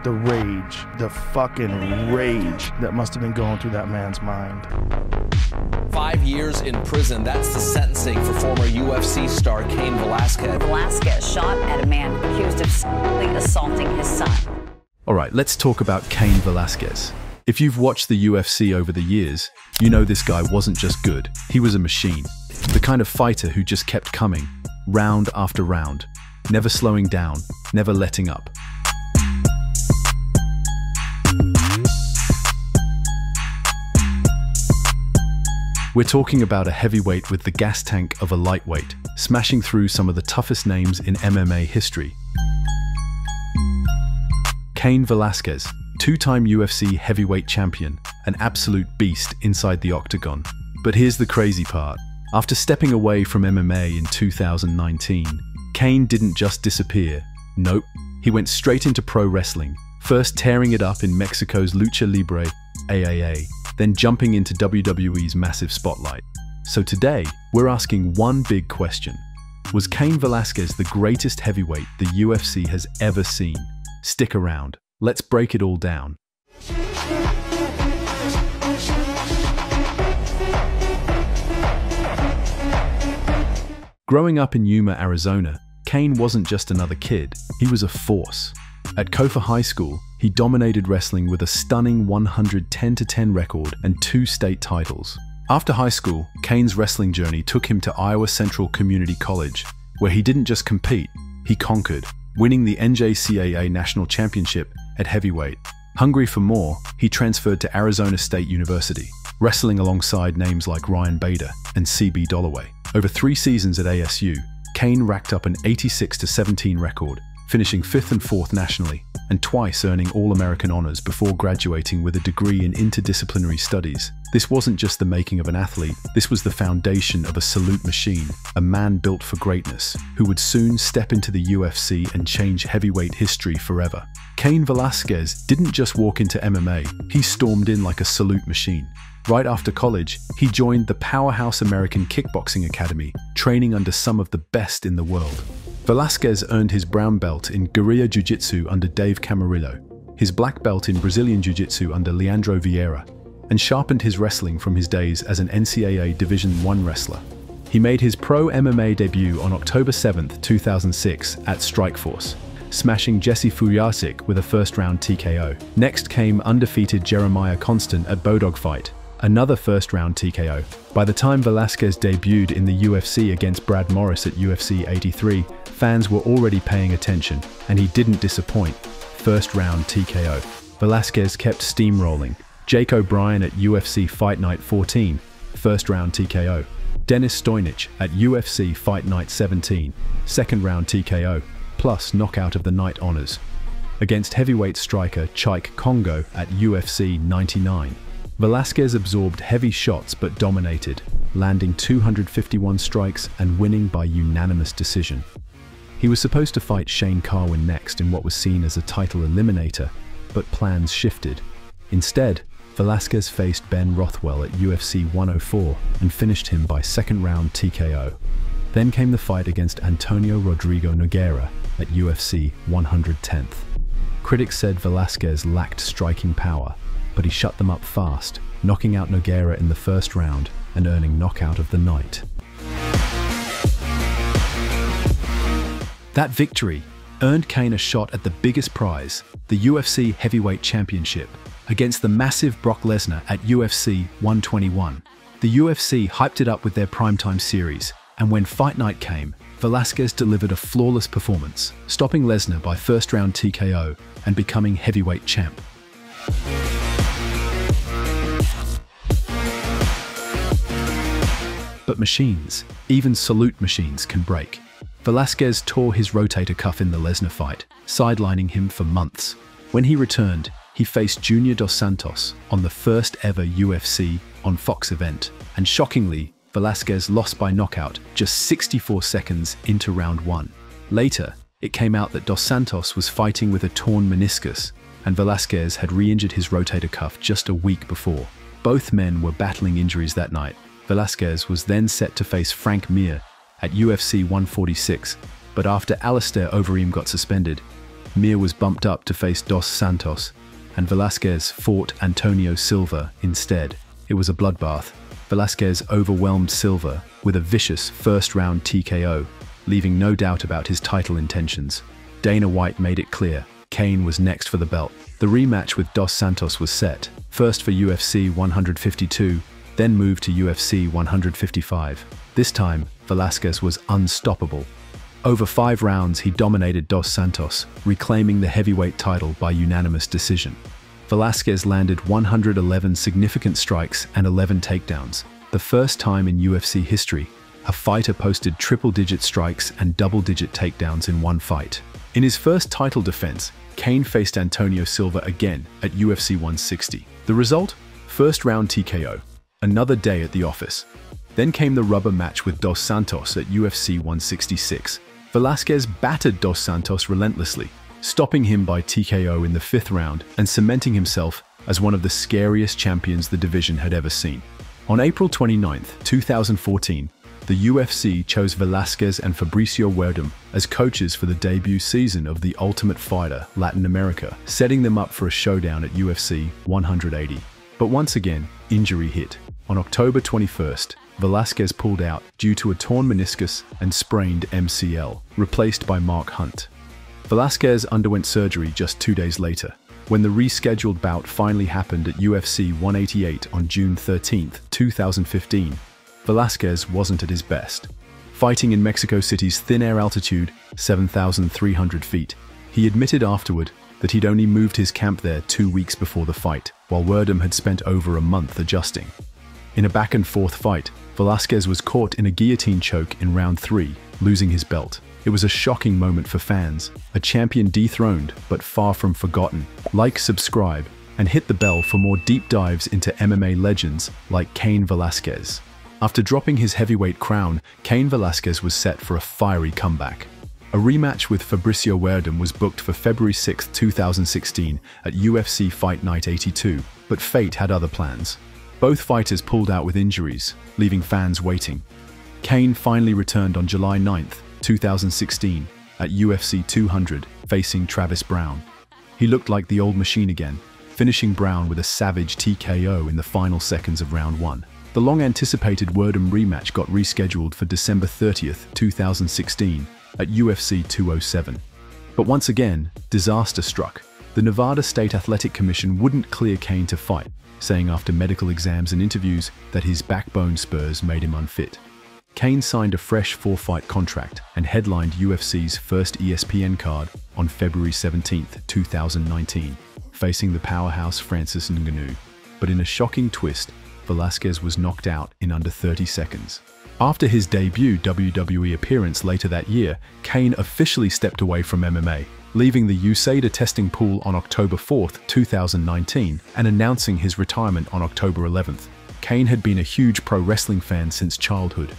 the rage, the fucking rage that must have been going through that man's mind. 5 years in prison, that's the sentencing for former UFC star Cain Velasquez. Velasquez shot at a man accused of sexually assaulting his son. All right, let's talk about Cain Velasquez. If you've watched the UFC over the years, you know this guy wasn't just good, he was a machine. The kind of fighter who just kept coming, round after round, never slowing down, never letting up. We're talking about a heavyweight with the gas tank of a lightweight, smashing through some of the toughest names in MMA history. Cain Velasquez, two-time UFC heavyweight champion, an absolute beast inside the octagon. But here's the crazy part. After stepping away from MMA in 2019, Cain didn't just disappear. Nope, he went straight into pro wrestling, first tearing it up in Mexico's Lucha Libre, AAA, then jumping into WWE's massive spotlight. So today, we're asking one big question. Was Cain Velasquez the greatest heavyweight the UFC has ever seen? Stick around. Let's break it all down. Growing up in Yuma, Arizona, Cain wasn't just another kid, he was a force. At Kofa High School, he dominated wrestling with a stunning 110-10 record and 2 state titles. After high school, Cain's wrestling journey took him to Iowa Central Community College, where he didn't just compete, he conquered, winning the NJCAA National Championship at heavyweight. Hungry for more, he transferred to Arizona State University, wrestling alongside names like Ryan Bader and CB Dollaway. Over 3 seasons at ASU, Cain racked up an 86-17 record, finishing 5th and 4th nationally, and twice earning All-American honors before graduating with a degree in interdisciplinary studies. This wasn't just the making of an athlete, this was the foundation of a salute machine, a man built for greatness, who would soon step into the UFC and change heavyweight history forever. Cain Velasquez didn't just walk into MMA, he stormed in like a salute machine. Right after college, he joined the powerhouse American Kickboxing Academy, training under some of the best in the world. Velasquez earned his brown belt in guerrilla jiu-jitsu under Dave Camarillo, his black belt in Brazilian jiu-jitsu under Leandro Vieira, and sharpened his wrestling from his days as an NCAA Division I wrestler. He made his pro MMA debut on October 7, 2006 at Strikeforce, smashing Jesse Fujasik with a first-round TKO. Next came undefeated Jeremiah Constant at Bodog Fight, another first-round TKO. By the time Velasquez debuted in the UFC against Brad Morris at UFC 83, fans were already paying attention, and he didn't disappoint. First-round TKO. Velasquez kept steamrolling. Jake O'Brien at UFC Fight Night 14, first-round TKO. Dennis Stoynich at UFC Fight Night 17, second-round TKO, plus knockout of the night honors. Against heavyweight striker Chike Congo at UFC 99. Velasquez absorbed heavy shots but dominated, landing 251 strikes and winning by unanimous decision. He was supposed to fight Shane Carwin next in what was seen as a title eliminator, but plans shifted. Instead, Velasquez faced Ben Rothwell at UFC 104 and finished him by second-round TKO. Then came the fight against Antonio Rodrigo Nogueira at UFC 110th. Critics said Velasquez lacked striking power, but he shut them up fast, knocking out Nogueira in the first round and earning knockout of the night. That victory earned Cain a shot at the biggest prize, the UFC Heavyweight Championship, against the massive Brock Lesnar at UFC 121. The UFC hyped it up with their primetime series, and when Fight Night came, Velasquez delivered a flawless performance, stopping Lesnar by first-round TKO and becoming heavyweight champ. But machines, even salute machines, can break. Velasquez tore his rotator cuff in the Lesnar fight, sidelining him for months. When he returned, he faced Junior Dos Santos on the first ever UFC on Fox event, and shockingly, Velasquez lost by knockout just 64 seconds into round 1. Later, it came out that Dos Santos was fighting with a torn meniscus, and Velasquez had re-injured his rotator cuff just a week before. Both men were battling injuries that night. Velasquez was then set to face Frank Mir at UFC 146, but after Alistair Overeem got suspended, Mir was bumped up to face Dos Santos, and Velasquez fought Antonio Silva instead. It was a bloodbath. Velasquez overwhelmed Silva with a vicious first-round TKO, leaving no doubt about his title intentions. Dana White made it clear Cain was next for the belt. The rematch with Dos Santos was set, first for UFC 152, then moved to UFC 155. This time, Velasquez was unstoppable. Over 5 rounds, he dominated Dos Santos, reclaiming the heavyweight title by unanimous decision. Velasquez landed 111 significant strikes and 11 takedowns, the first time in UFC history a fighter posted triple-digit strikes and double-digit takedowns in one fight. In his first title defense, Cain faced Antonio Silva again at UFC 160. The result? First-round TKO. Another day at the office. Then came the rubber match with Dos Santos at UFC 166. Velasquez battered Dos Santos relentlessly, stopping him by TKO in the 5th round and cementing himself as one of the scariest champions the division had ever seen. On April 29, 2014, the UFC chose Velasquez and Fabricio Werdum as coaches for the debut season of the Ultimate Fighter Latin America, setting them up for a showdown at UFC 180. But once again, injury hit. On October 21st, Velasquez pulled out due to a torn meniscus and sprained MCL, replaced by Mark Hunt. Velasquez underwent surgery just 2 days later. When the rescheduled bout finally happened at UFC 188 on June 13, 2015, Velasquez wasn't at his best. Fighting in Mexico City's thin air altitude, 7,300 feet, he admitted afterward that he'd only moved his camp there 2 weeks before the fight, while Werdum had spent over a month adjusting. In a back-and-forth fight, Velasquez was caught in a guillotine choke in round 3, losing his belt. It was a shocking moment for fans, a champion dethroned but far from forgotten. Like, subscribe, and hit the bell for more deep dives into MMA legends like Cain Velasquez. After dropping his heavyweight crown, Cain Velasquez was set for a fiery comeback. A rematch with Fabricio Werdum was booked for February 6, 2016 at UFC Fight Night 82, but fate had other plans. Both fighters pulled out with injuries, leaving fans waiting. Cain finally returned on July 9, 2016 at UFC 200, facing Travis Browne. He looked like the old machine again, finishing Browne with a savage TKO in the final seconds of round 1. The long-anticipated Werdum rematch got rescheduled for December 30, 2016 at UFC 207. But once again, disaster struck. The Nevada State Athletic Commission wouldn't clear Cain to fight, saying after medical exams and interviews that his backbone spurs made him unfit. Cain signed a fresh 4-fight contract and headlined UFC's first ESPN card on February 17, 2019, facing the powerhouse Francis Ngannou. But in a shocking twist, Velasquez was knocked out in under 30 seconds. After his debut WWE appearance later that year, Cain officially stepped away from MMA, leaving the USADA testing pool on October 4, 2019, and announcing his retirement on October 11. Cain had been a huge pro wrestling fan since childhood.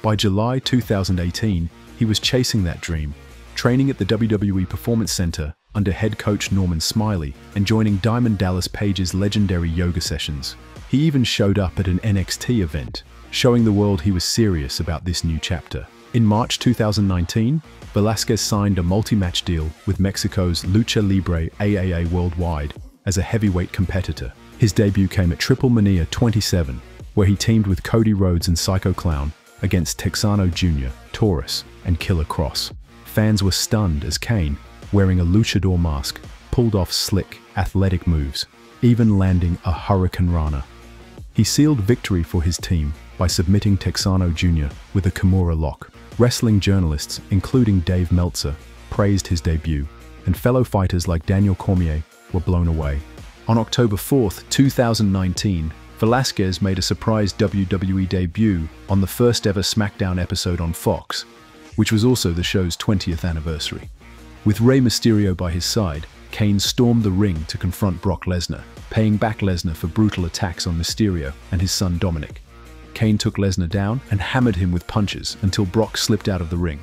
By July 2018, he was chasing that dream, training at the WWE Performance Center under head coach Norman Smiley and joining Diamond Dallas Page's legendary yoga sessions. He even showed up at an NXT event, showing the world he was serious about this new chapter. In March 2019, Velasquez signed a multi-match deal with Mexico's Lucha Libre AAA Worldwide as a heavyweight competitor. His debut came at Triple Mania 27, where he teamed with Cody Rhodes and Psycho Clown against Texano Jr., Taurus, and Killer Cross. Fans were stunned as Cain, wearing a luchador mask, pulled off slick, athletic moves, even landing a Hurricane Rana. He sealed victory for his team by submitting Texano Jr. with a Kimura lock. Wrestling journalists, including Dave Meltzer, praised his debut, and fellow fighters like Daniel Cormier were blown away. On October 4, 2019, Velasquez made a surprise WWE debut on the first ever SmackDown episode on Fox, which was also the show's 20th anniversary. With Rey Mysterio by his side, Cain stormed the ring to confront Brock Lesnar, paying back Lesnar for brutal attacks on Mysterio and his son Dominic. Cain took Lesnar down and hammered him with punches until Brock slipped out of the ring.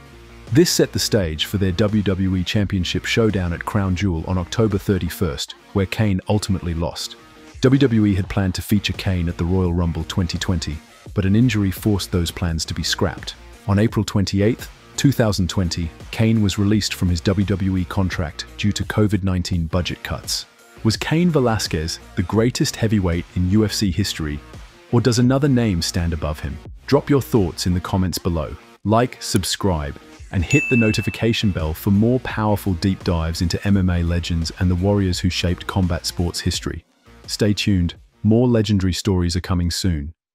This set the stage for their WWE Championship showdown at Crown Jewel on October 31st, where Cain ultimately lost. WWE had planned to feature Cain at the Royal Rumble 2020, but an injury forced those plans to be scrapped. On April 28th, 2020, Cain was released from his WWE contract due to COVID-19 budget cuts. Was Cain Velasquez the greatest heavyweight in UFC history, or does another name stand above him? Drop your thoughts in the comments below. Like, subscribe, and hit the notification bell for more powerful deep dives into MMA legends and the warriors who shaped combat sports history. Stay tuned, more legendary stories are coming soon.